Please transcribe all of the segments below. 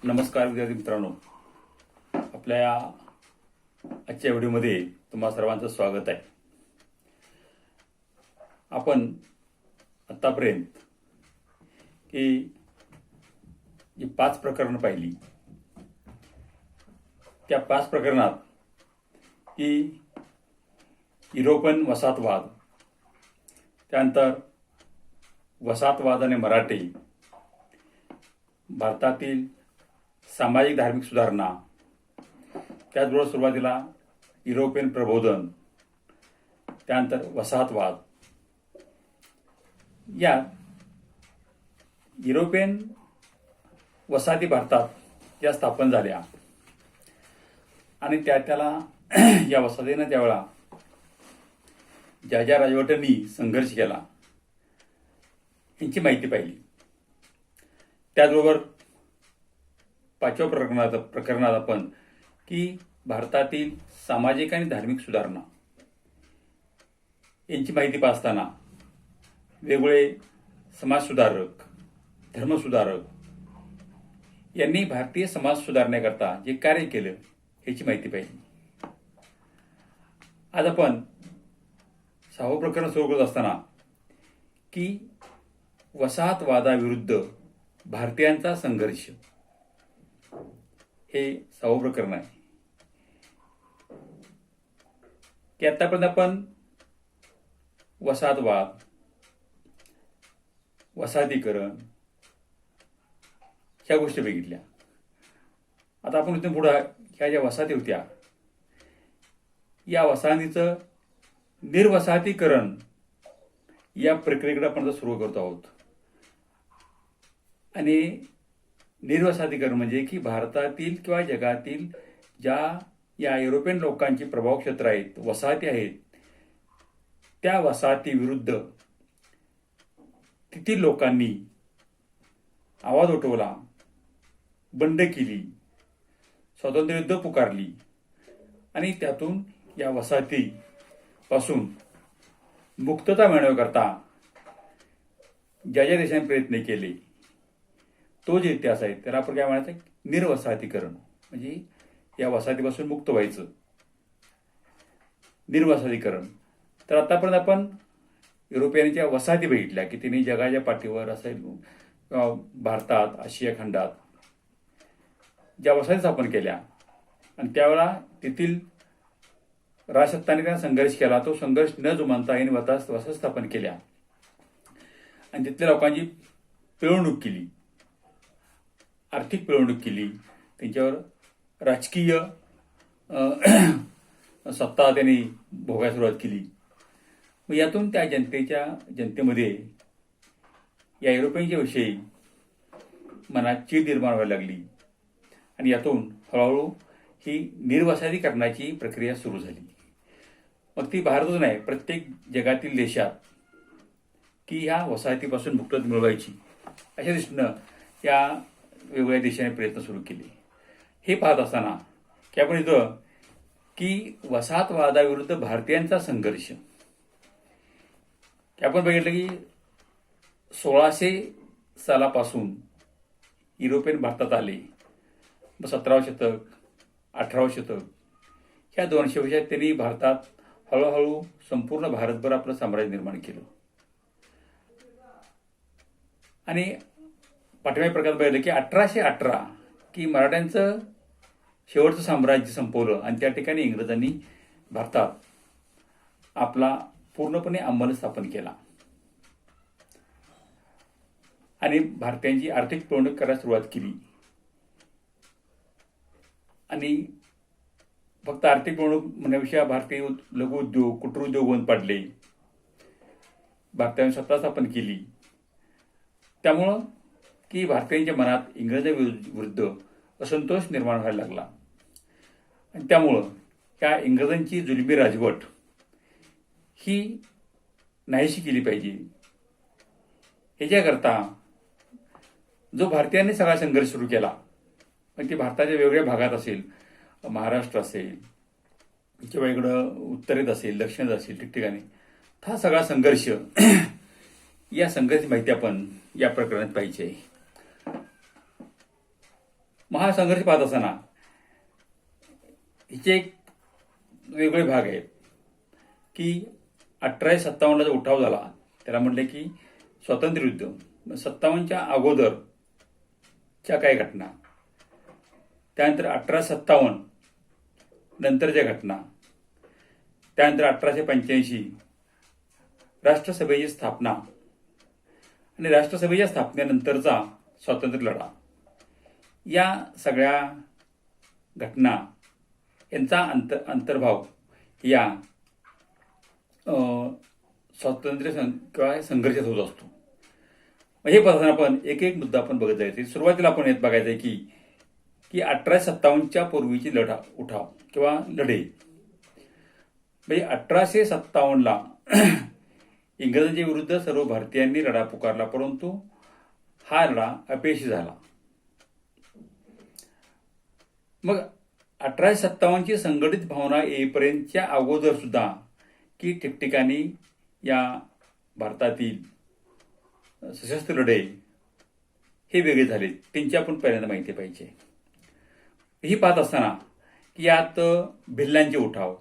नमस्कार विद्यार्थी मित्रांनो, आपल्या या आजच्या व्हिडिओमध्ये तुम्हा सर्वांचं स्वागत आहे. आपण आतापर्यंत की जी 5 प्रकरणं पाहिली, त्या 5 प्रकरणात की युरोपियन वसाहतवाद, त्यानंतर वसाहतवाद आणि मराठे, भारतातील सामाजिक धार्मिक सुधारणा, त्याचबरोबर सुरुवातीला युरोपियन प्रबोधन, त्यानंतर वसाहतवाद, या युरोपियन वसाहती भारतात ज्या स्थापन झाल्या आणि त्याला या वसाहतीनं त्यावेळा ज्या राजवटींनी संघर्ष केला यांची माहिती पाहिली. त्याचबरोबर 5व्या प्रकरणात आपण की भारतातील सामाजिक आणि धार्मिक सुधारणा यांची माहिती पाहताना वेगवेगळे समाजसुधारक, धर्मसुधारक यांनी भारतीय समाज सुधारण्याकरता जे कार्य केलं याची माहिती पाहिली. आज आपण 6वं प्रकरण सुरू करत असताना की वसाहतवादाविरुद्ध भारतीयांचा संघर्ष हे 6वं प्रकरण आहे. की आतापर्यंत आपण वसाहतवाद, वसाहतीकरण ह्या गोष्टी बघितल्या. आता आपण इथून पुढे ह्या ज्या वसाहती होत्या या वसाहतीचं निर्वसाहतीकरण या प्रक्रियेकडे आपण सुरू करतो आहोत. आणि निर्वसाहतीकरण म्हणजे की भारतातील किंवा जगातील ज्या या युरोपियन लोकांची प्रभाव क्षेत्र आहेत, वसाहती आहेत, त्या वसाहती विरुद्ध तेथील लोकांनी आवाज उठवला, बंड केली, स्वातंत्र्य युद्ध पुकारली आणि त्यातून या वसाहतीपासून मुक्तता मिळवण्याकरता ज्या देशांनी प्रयत्न केले तो जे इतिहास आहे त्याला आपण काय म्हणायचं, निर्वसाहतीकरण. म्हणजे या वसाहतीपासून मुक्त व्हायचं, निर्वसाहतीकरण. तर आतापर्यंत आपण युरोपियनच्या वसाहती बघितल्या की त्यांनी जगाच्या पाठीवर असेल भारतात, आशिया खंडात ज्या वसाहती स्थापन केल्या आणि त्यावेळा तेथील राजसत्ताने त्यांना संघर्ष केला. तो संघर्ष न जुमानता यांनी वसाहती स्थापन केल्या आणि तिथल्या लोकांची पिळवणूक केली, आर्थिक पिळवणूक केली, त्यांच्यावर राजकीय सत्ता त्यांनी भोगायला सुरुवात केली. मग यातून त्या जनतेमध्ये या युरोपियनच्या विषयी मनात चीड निर्माण व्हायला लागली आणि यातून हळूहळू ही निर्वसाहतीकरणाची प्रक्रिया सुरू झाली. मग ती भारतच नाही, प्रत्येक जगातील देशात की ह्या वसाहतीपासून मुक्तता मिळवायची अशा दृष्टीनं या वेगवेगळ्या देशांनी प्रयत्न सुरू केले. हे पाहत असताना की आपण इथं की वसाहतवादाविरुद्ध भारतीयांचा संघर्ष की आपण बघितलं की 1600 सालापासून युरोपियन भारतात आले. मग 17वं शतक, 18वं शतक ह्या 200 वर्षात त्यांनी भारतात हळूहळू संपूर्ण भारतभर आपलं साम्राज्य निर्माण केलं. आणि पाठव्या प्रकारात बघितलं की 1818 की मराठ्यांचं शेवटचं साम्राज्य संपवलं आणि त्या ठिकाणी इंग्रजांनी भारतात आपला पूर्णपणे अंमल स्थापन केला आणि भारतीयांची आर्थिक पिळवणूक करायला सुरुवात केली. आणि फक्त आर्थिक पिळवणूक म्हणण्यापेक्षा भारतीय लघु उद्योग, कुटीर उद्योग बंद पाडले, भारताने सत्ता स्थापन केली. त्यामुळं की भारतीयांच्या मनात इंग्रजांविरुद्ध असंतोष निर्माण व्हायला लागला आणि त्यामुळं त्या इंग्रजांची जुलमी राजवट ही नाहीशी केली पाहिजे. ह्याच्याकरता जो भारतीयांनी सगळा संघर्ष सुरू केला, मग ते भारताच्या वेगवेगळ्या भागात असेल, महाराष्ट्र असेल किंवा इकडं उत्तरेत असेल, दक्षिणेत असेल, ठिकठिकाणी हा सगळा संघर्ष या संघर्षाची माहिती आपण या प्रकरणात पाहिजे. मग हा संघर्ष पाहत असताना हिचे एक वेगळे भाग आहेत की 1857ला जो उठाव झाला त्याला म्हटले की स्वातंत्र्य युद्ध. 57च्या अगोदरच्या काही घटना, त्यानंतर 1857 नंतरच्या घटना, त्यानंतर 1885 राष्ट्रसभेची स्थापना आणि राष्ट्रसभेच्या स्थापनेनंतरचा स्वातंत्र्य लढा, या सगळ्या घटना यांचा अंतर्भाव या स्वातंत्र्य किंवा संघर्षात होत असतो. हे पाहताना आपण एक एक मुद्दा आपण बघत जायचे. सुरुवातीला आपण येत बघायचं आहे की 1857च्या पूर्वीची उठाव किंवा लढे, म्हणजे 1857ला इंग्रजांच्या विरुद्ध सर्व भारतीयांनी लढा पुकारला, परंतु हा लढा अपयशी झाला. मग 1857ची संघटित भावना येईपर्यंतच्या अगोदर सुद्धा की ठिकठिकाणी या भारतातील सशस्त्र लढे हे वेगळे झाले, त्यांची आपण पहिल्यांदा माहिती पाहिजे. ही पाहत असताना की यात भिल्लांचे उठाव,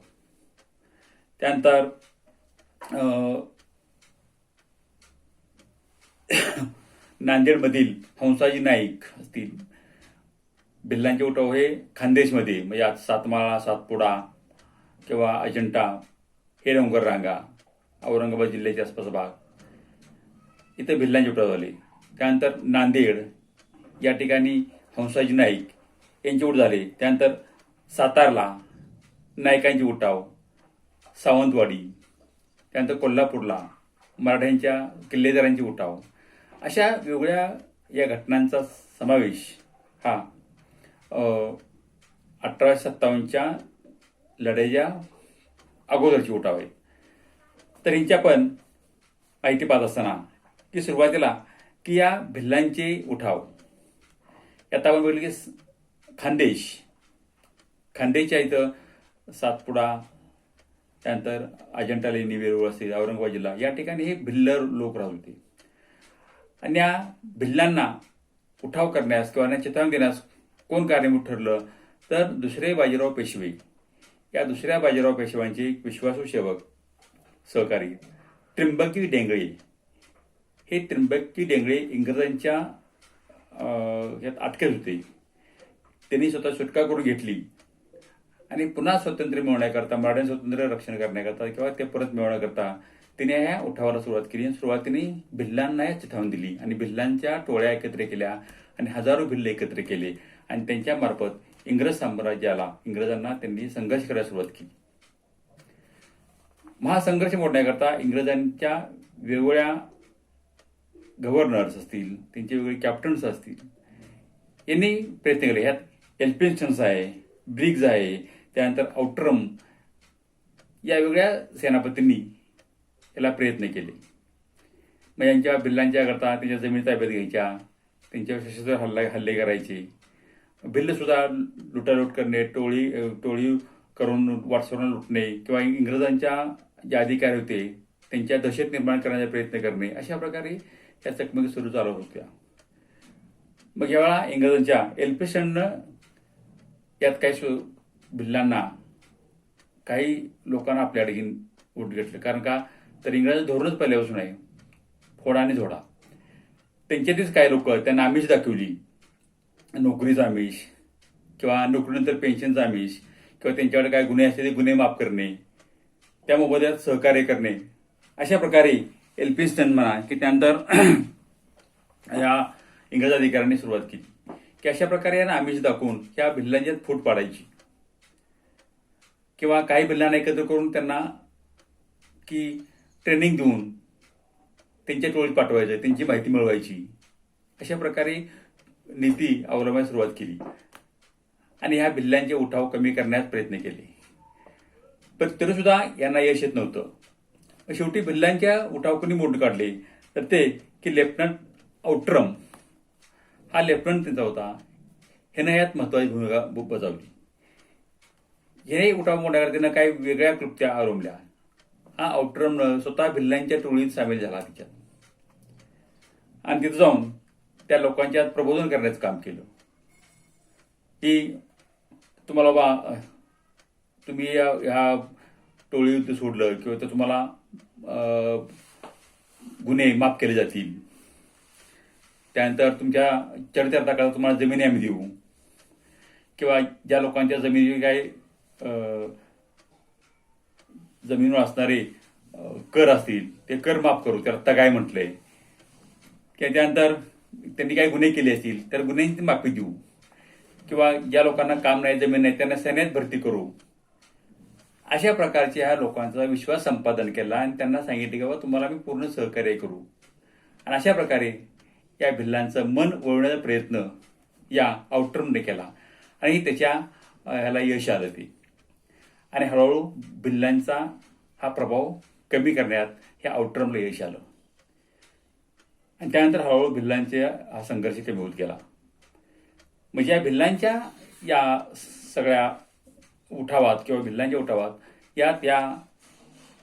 त्यानंतर नांदेडमधील हंसाजी नाईक असतील, भिल्लांचे उठाव हे खानदेशमध्ये म्हणजे आज सातमाळा, सातपुडा किंवा अजंठा हे डोंगर रांगा, औरंगाबाद जिल्ह्याच्या आसपास भाग, इथं भिल्लांचे उठाव झाले. त्यानंतर नांदेड या ठिकाणी हंसाजी नाईक यांचे उठाव झाले. त्यानंतर सातारला नायकांचे उठाव, सावंतवाडी, त्यानंतर कोल्हापूरला मराठ्यांच्या किल्लेदारांचे उठाव, अशा वेगळ्या या घटनांचा समावेश हा 1857च्या लढ्याच्या अगोदरची उठाव आहे. तर यांची आपण माहिती पाहत असताना की सुरुवातीला की या भिल्लांचे उठाव यात आपण बघितलं की खानदेशच्या इथं सातपुडा, त्यानंतर अजंठा लेणी, वेरूळ असेल, औरंगाबाद जिल्हा या ठिकाणी हे भिल्ल लोक राहत होते. आणि या भिल्लांना उठाव करण्यास किंवा चिथावणी देण्यास कोण कारणीभूत ठरलं तर दुसरे बाजीराव पेशवे. या दुसऱ्या बाजीराव पेशव्यांचे विश्वासू सेवक सहकारी त्र्यंबकी डेंगळे, हे त्र्यंबकी डेंगळे इंग्रजांच्या यात अटकेत होते. त्यांनी स्वतः सुटका करून घेतली आणि पुन्हा स्वातंत्र्य मिळवण्याकरता, मराठ्यांचं स्वातंत्र्य रक्षण करण्याकरता किंवा ते परत मिळवण्याकरता तिने या उठावाला सुरुवात केली. सुरुवातीने भिल्लांना या चिथावणी दिली आणि भिल्लांच्या टोळ्या एकत्र केल्या आणि हजारो भिल्ल एकत्र केले आणि त्यांच्या मार्फत इंग्रज साम्राज्याला, इंग्रजांना त्यांनी संघर्ष करायला सुरुवात केली. महासंघर्ष मोडण्याकरता इंग्रजांच्या वेगवेगळ्या गव्हर्नर्स असतील, त्यांचे वेगवेगळे कॅप्टन्स असतील, यांनी प्रयत्न केले. ह्यात एल्फिन्स्टन्स आहे, ब्रिग्ज आहे, त्यानंतर आउटरम या वेगळ्या सेनापतींनी याला प्रयत्न केले. मग यांच्या भिल्लांच्या करता त्यांच्या जमिनी ताब्यात घ्यायच्या, त्यांच्यावर सशस्त्र हल्ले करायचे. भिल्ल सुद्धा लुटालूट करणे, टोळी करून वाटसरून लुटणे किंवा इंग्रजांच्या जे अधिकारी होते त्यांच्या दहशत निर्माण करण्याचा प्रयत्न करणे, अशा प्रकारे या चकमकी सुरू चालू होत्या. मग यावेळा इंग्रजांच्या एल्फिन्स्टननं यात काही भिल्लांना, काही लोकांना आपल्याकडे घेऊन उठ घेतलं. कारण का तर इंग्रजांचं धोरणच पहिल्यापासून आहे फोडा आणि झोडा. त्यांच्यातच काही लोक त्यांना आमिष दाखवली, नोकरीचा आमिष किंवा नोकरीनंतर पेन्शनचा आमिष किंवा त्यांच्याकडे काय गुन्हे असले ते गुन्हे माफ करणे, त्या मोबदल्यात सहकार्य करणे, अशा प्रकारे एल्फिन्स्टन म्हणा की त्यानंतर या इंग्रज अधिकाऱ्यांनी सुरुवात केली की अशा प्रकारे यांना आमिष दाखवून ह्या भिल्लांच्यात फूट पाडायची किंवा काही भिल्लांना एकत्र करून त्यांना की ट्रेनिंग देऊन त्यांच्या टोळीत पाठवायचं, त्यांची माहिती मिळवायची, अशा प्रकारे नीती अवलंबायला सुरुवात केली आणि ह्या भिल्लांचे उठाव कमी करण्यास प्रयत्न केले. पण तरी सुद्धा यांना यश येत नव्हतं. शेवटी भिल्लांच्या उठाव कोणी मोड काढले तर ते की लेफ्टनंट आउटरम, हा लेफ्टनंट त्यांचा होता, ह्यानं यात महत्वाची भूमिका बजावली. हे उठाव मोडण्याकरता काही वेगळ्या कृत्या आरंभल्या. हा आउटरमनं स्वतः भिल्लांच्या टोळीत सामील झाला तिच्यात आणि तिथं जाऊन त्या लोकांच्यात प्रबोधन करण्याचं काम केलं. की तुम्हाला तुम्ही ह्या टोळी युद्ध सोडलं किंवा तर तुम्हाला गुन्हे माफ केले जातील. त्यानंतर तुमच्या चढत्या काळात तुम्हाला जमिनी आम्ही देऊ, किंवा ज्या लोकांच्या जमिनी काय जमिनीवर असणारे कर असतील ते कर माफ करू, त्याला तगाय म्हटलंय. किंवा त्यानंतर त्यांनी काही गुन्हे केले असतील तर गुन्ह्यांची माफी देऊ, किंवा ज्या लोकांना काम नाही, जमीन नाही, त्यांना सैन्यात भरती करू. अशा प्रकारचे ह्या लोकांचा विश्वास संपादन केला आणि त्यांना सांगितले की बाबा तुम्हाला आम्ही पूर्ण सहकार्य करू. आणि अशा प्रकारे या भिल्लांचं मन वळवण्याचा प्रयत्न या आउटरमने केला आणि त्याच्या ह्याला यश आलं ते. आणि हळूहळू भिल्लांचा हा प्रभाव कमी करण्यात ह्या आउटरमला यश आलं. आणि त्यानंतर हळूहळू भिल्लांचे हा संघर्ष कमी होत गेला. म्हणजे या भिल्लांच्या या सगळ्या उठावात किंवा भिल्लांच्या उठावात या त्या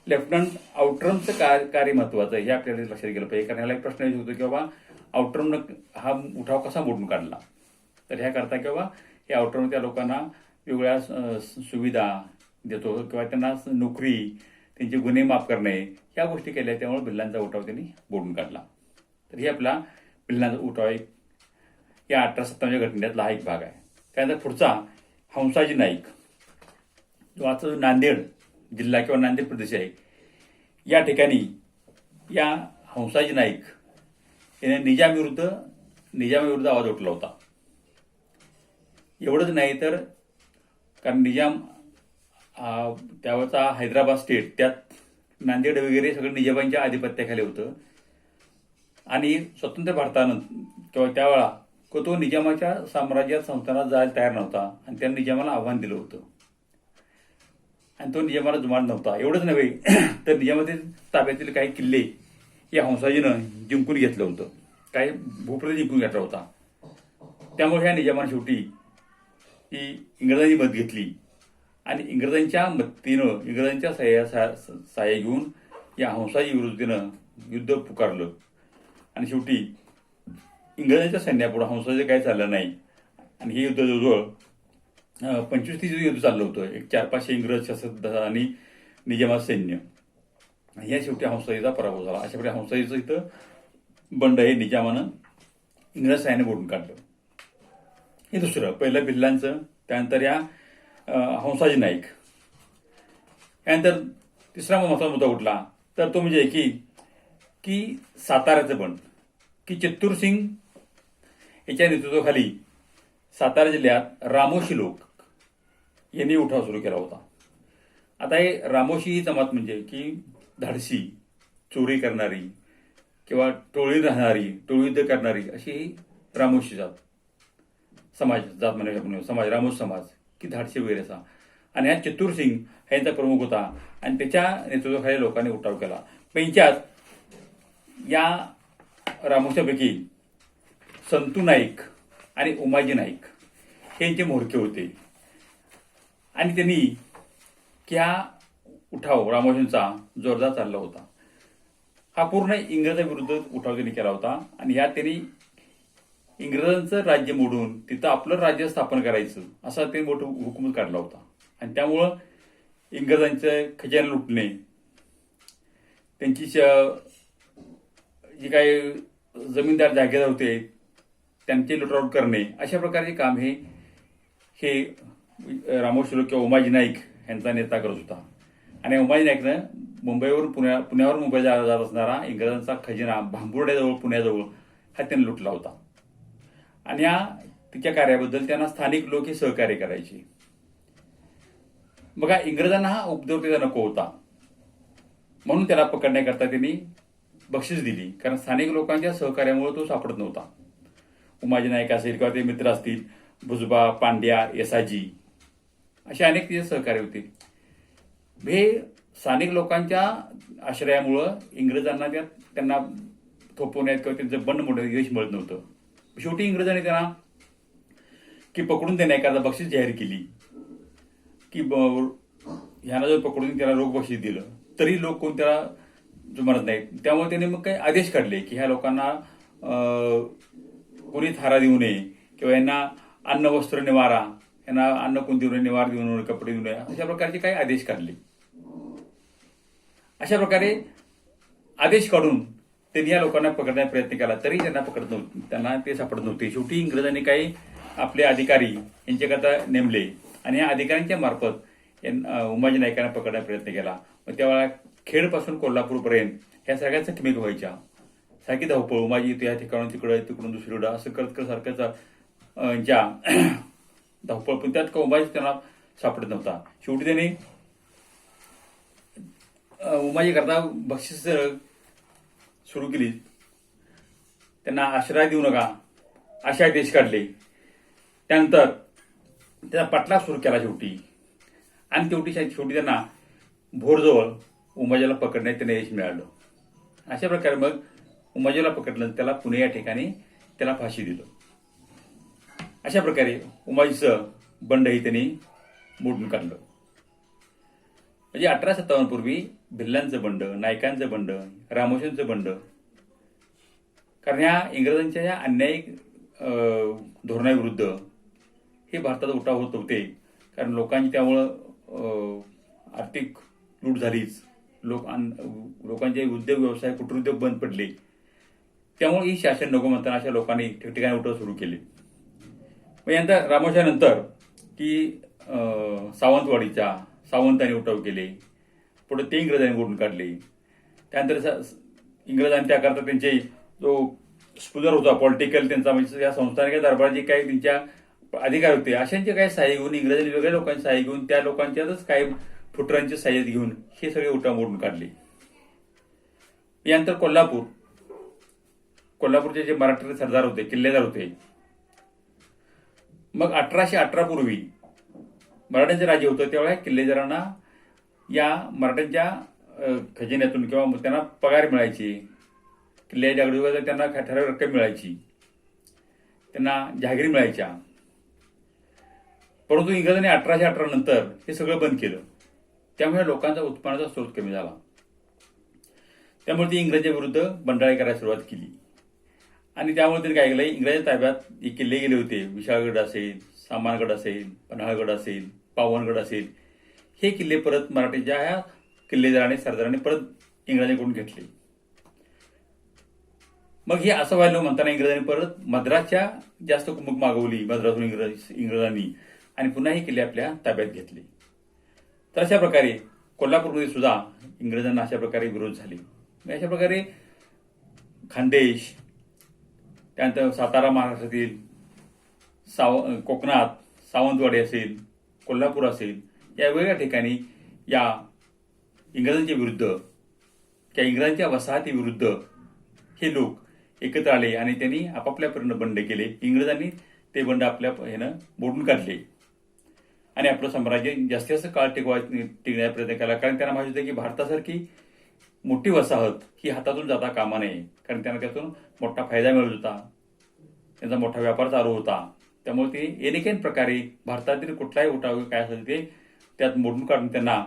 लेफ्टनंट आउटरमचं कार्य महत्वाचं आहे हे आपल्याला लक्षात गेलं पाहिजे. कारण ह्याला एक प्रश्न येत होतो की बाबा आउटरमनं हा उठाव कसा मोडून काढला. तर ह्या करता किंवा हे आउटरम त्या लोकांना वेगवेगळ्या सुविधा देतो किंवा त्यांना नोकरी, त्यांचे गुन्हे माफ करणे ह्या गोष्टी केल्या, त्यामुळे भिल्लांचा उठाव त्यांनी मोडून काढला. तर हे आपला भिल्लांचा उठाव एक या 1857 घटनेतला हा एक भाग आहे. त्यानंतर पुढचा हंसाजी नाईक, जो आजचा जो नांदेड जिल्हा किंवा नांदेड प्रदेश आहे, या ठिकाणी या हंसाजी नाईक याने निजामाविरुद्ध आवाज उठला होता. एवढंच नाही तर कारण निजाम त्यावेळचा हैदराबाद स्टेट, त्यात नांदेड वगैरे सगळं निजामांच्या आधिपत्याखाली होतं. आणि स्वतंत्र भारतानं किंवा त्यावेळा तो निजामाच्या साम्राज्यात संस्थानात जायला तयार नव्हता आणि त्यानं निजामाला आव्हान दिलं होतं आणि तो निजामाला जुमानत नव्हता. एवढंच नव्हे तर निजामातील ताब्यातील काही किल्ले या हंसाजीनं जिंकून घेतलं होतं, काही भूप्रदेश जिंकून घेतला होता. त्यामुळे ह्या निजामानं शेवटी ही इंग्रजांची मदत घेतली आणि इंग्रजांच्या मदतीनं, इंग्रजांच्या सहाय्य घेऊन या हंसाजी विरुद्धनं युद्ध पुकारलं. आणि शेवटी इंग्रजांच्या सैन्यापुढे हंसाचं काही चाललं नाही आणि हे युद्ध जवळजवळ 25-30 युद्ध चाललं होतं. एक 400-500 इंग्रज शस्त्र आणि निजामाचं सैन्य. या शेवटी हंसाजीचा पराभव झाला. अशा प्रकारे हंसाजीचं इथं बंड हे निजामानं इंग्रज सैन्याने मोडून काढलं. हे दुसरं पहिलं भिल्लांचं. त्यानंतर या हंसाजी नाईक. यानंतर तिसरा महत्त्वाचा मुद्दा उठला तर तो म्हणजे की साताऱ्याचं बंड, की चतुरसिंग याच्या नेतृत्वाखाली सातारा जिल्ह्यात रामोशी लोक यांनी उठाव सुरू केला होता. आता हे रामोशी ही जमात म्हणजे की धाडसी, चोरी करणारी किंवा टोळी राहणारी, टोळीयुद्ध करणारी अशी ही रामोशी जात म्हणायचं समाज, रामोशी समाज, की धाडसी वगैरे असा. आणि हा चतुरसिंग यांचा प्रमुख होता आणि त्याच्या नेतृत्वाखाली लोकांनी उठाव केला. पंचायत या रामोशापैकी संतू नाईक आणि उमाजी नाईक हे यांचे म्होरके होते. आणि त्यांनी हा उठाव रामोशींचा जोरदार चालला होता. हा पूर्ण इंग्रजांविरुद्ध उठाव त्यांनी केला होता आणि यात त्यांनी इंग्रजांचं राज्य मोडून तिथं आपलं राज्य स्थापन करायचं असा ते मोठं हुकूमत काढला होता. आणि त्यामुळं इंग्रजांचं खजाना लुटणे, त्यांची जे काही जमीनदार जागीरदार होते त्यांचे लुटालूट करणे, अशा प्रकारचे काम हे रामोशी लोक किंवा उमाजी नाईक यांचा नेता करत होता. आणि उमाजी नाईकनं मुंबईवरून पुण्यावर मुंबईला जात असणारा इंग्रजांचा खजिना भांबुर्ड्याजवळ, पुण्याजवळ हा त्यांनी लुटला होता. आणि या तिच्या कार्याबद्दल त्यांना स्थानिक लोक हे सहकार्य करायचे. बघा, इंग्रजांना हा उपद्रवतेचा नको होता म्हणून त्याला पकडण्याकरता त्यांनी बक्षीस दिली, कारण स्थानिक लोकांच्या सहकार्यामुळे तो सापडत नव्हता. उमाजी नाईक असेल किंवा ते मित्र असतील, भुजबा, पांड्या, येसाजी असे अनेक तिचे सहकारी होते. हे स्थानिक लोकांच्या आश्रयामुळं इंग्रजांना त्यांना थोपवण्यात किंवा त्यांचं बंड मोडण्यात यश मिळत नव्हतं. शेवटी इंग्रजांनी त्यांना की पकडून देण्याकरता बक्षीस जाहीर केली, की ह्यांना जर पकडून त्याला रोख बक्षीस दिलं तरी लोक कोण त्याला जुमानत नाहीत. त्यामुळे त्यांनी मग काही आदेश काढले की ह्या लोकांना कोणी थारा देऊ नये किंवा यांना अन्न वस्त्र निवारा, यांना अन्न कोण देऊ नये, निवार देऊ नये, कपडे देऊ नये, अशा प्रकारचे काही आदेश काढले. अशा प्रकारे आदेश काढून त्यांनी या लोकांना पकडण्याचा प्रयत्न केला, तरी त्यांना पकडत नव्हते, त्यांना ते सापडत नव्हते. शेवटी इंग्रजांनी काही आपले अधिकारी यांच्याकरता नेमले आणि या अधिकाऱ्यांच्या मार्फत उमाजी नाईकांना पकडण्याचा प्रयत्न केला. मग त्यावेळेला खेडपासून कोल्हापूरपर्यंत ह्या सगळ्याच चकमक व्हायच्या. सारखी धावपळ, उमाजी या ठिकाणून तिकडून दुसरीकडं असं करत सारखंच ज्या धावपळ, पण त्यात उमाजी त्यांना सापडत नव्हता. शेवटी त्यांनी उमाजी करता बक्षीस सुरू केली. त्यांना आश्रय देऊ नका असे आदेश काढले. त्यानंतर त्याचा पाठलाग सुरू केला शेवटी, आणि शेवटी त्यांना भोरजवळ उमाजीला पकडण्यात त्यांना यश मिळालं. अशा प्रकारे मग उमाजीला पकडलं, त्याला पुणे या ठिकाणी त्याला फाशी दिलं. अशा प्रकारे उमाजीचं बंडही त्यांनी मोडून काढलं. म्हणजे 1857 पूर्वी भिल्लांचं बंड, नायकांचं बंड, रामोशींचं बंड, कारण ह्या इंग्रजांच्या या अन्यायिक धोरणाविरुद्ध हे भारतात उठाव होत होते. कारण लोकांची त्यामुळं आर्थिक लूट झालीच, लोकांचे उद्योग व्यवसाय कुटीरोद्योग बंद पडले. त्यामुळे ही शासन नको म्हणताना अशा लोकांनी ठिकठिकाणी उठाव सुरू केले. मग यानंतर रामोशानंतर की सावंतवाडीच्या सावंतांनी उठाव केले. पुढे ते इंग्रजांनी मोडून काढले. त्यानंतर इंग्रजांनी त्याकरता त्यांचे जो स्पुलर होता पॉलिटिकल, त्यांचा म्हणजे या संस्थानिक दरबाराचे काही त्यांच्या अधिकार होते, अशांचे काही सहाय्य घेऊन इंग्रजांनी वेगळ्या लोकांचे सहाय्य घेऊन, त्या लोकांच्याच काही फुटरांचे सहाय्य घेऊन हे सगळे उठाव मोडून काढले. यानंतर कोल्हापूरचे जे मराठी सरदार होते, किल्लेदार होते, मग 1818 पूर्वी मराठ्यांचे राज्य होतं, त्यावेळेला किल्लेदारांना या मराठ्यांच्या खजिन्यातून किंवा त्यांना पगार मिळायची, किल्ल्याच्या दगडी त्यांना ठराविक रक्कम मिळायची, त्यांना जहागिरी मिळायच्या. परंतु इंग्रजांनी 1818 नंतर हे सगळं बंद केलं. त्यामुळे लोकांचा उत्पन्नाचा स्रोत कमी झाला. त्यामुळे ती इंग्रजांच्या विरुद्ध बंडाळी करायला सुरुवात केली. आणि त्यामुळे त्यांनी काय केलं, इंग्रजांच्या ताब्यात जे किल्ले गेले होते, विशाळगड असेल, सामानगड असेल, पन्हाळगड असेल, पावनगड असेल, हे किल्ले परत मराठीच्या ह्या किल्लेदाराने सरदारांनी परत इंग्रजांकडून घेतले. मग हे असं व्हायला म्हणताना इंग्रजांनी परत मद्रासच्या जास्त कुमक मागवली, मद्रासून इंग्रजांनी, आणि पुन्हा हे किल्ले आपल्या ताब्यात घेतले. तर अशा प्रकारे कोल्हापूरमध्ये सुद्धा इंग्रजांना अशा प्रकारे विरोध झाले. अशा प्रकारे खानदेश, त्यानंतर सातारा महाराष्ट्रातील, कोकणात सावंतवाडी असेल, कोल्हापूर असेल, या वेगवेगळ्या ठिकाणी या इंग्रजांच्या विरुद्ध किंवा इंग्रजांच्या वसाहतीविरुद्ध हे लोक एकत्र आले आणि त्यांनी आपापल्या परीनं बंड केले. इंग्रजांनी ते बंड आपल्या मोडून काढले आणि आपलं साम्राज्य जास्तीत जास्त काळ टिकण्याचा प्रयत्न केला. कारण त्यांना माहिती होतं की भारतासारखी मोठी वसाहत ही हातातून जाता कामा नये, कारण त्यांना त्यातून मोठा फायदा मिळत होता, त्यांचा मोठा व्यापार चालू होता. त्यामुळे ते एनेकेन प्रकारे भारतातील कुठलाही उठाव काय असेल ते त्यात मोडून काढून त्यांना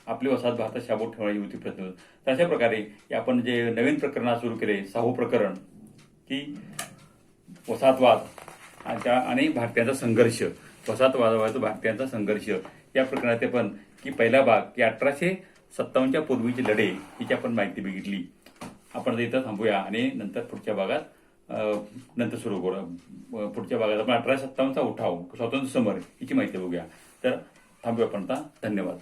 आपली वसाहत भारतात शाबूत ठेवण्याची होती प्रयत्न. तर अशा प्रकारे आपण जे नवीन प्रकरण सुरू केले, साहू प्रकरण, की वसाहतवाद आणि भारतीयांचा संघर्ष, वसाहतवादावर भारतीयांचा संघर्ष, या प्रकरणात पण की पहिला भाग की 1857च्या पूर्वीचे लढे हिची आपण माहिती बघितली. आपण इथं थांबूया आणि नंतर पुढच्या भागात सुरू करू. पुढच्या भागात आपण 1857चा उठाव, स्वातंत्र्य समर हिची माहिती बघूया. तर थांबूया आपण आता. धन्यवाद.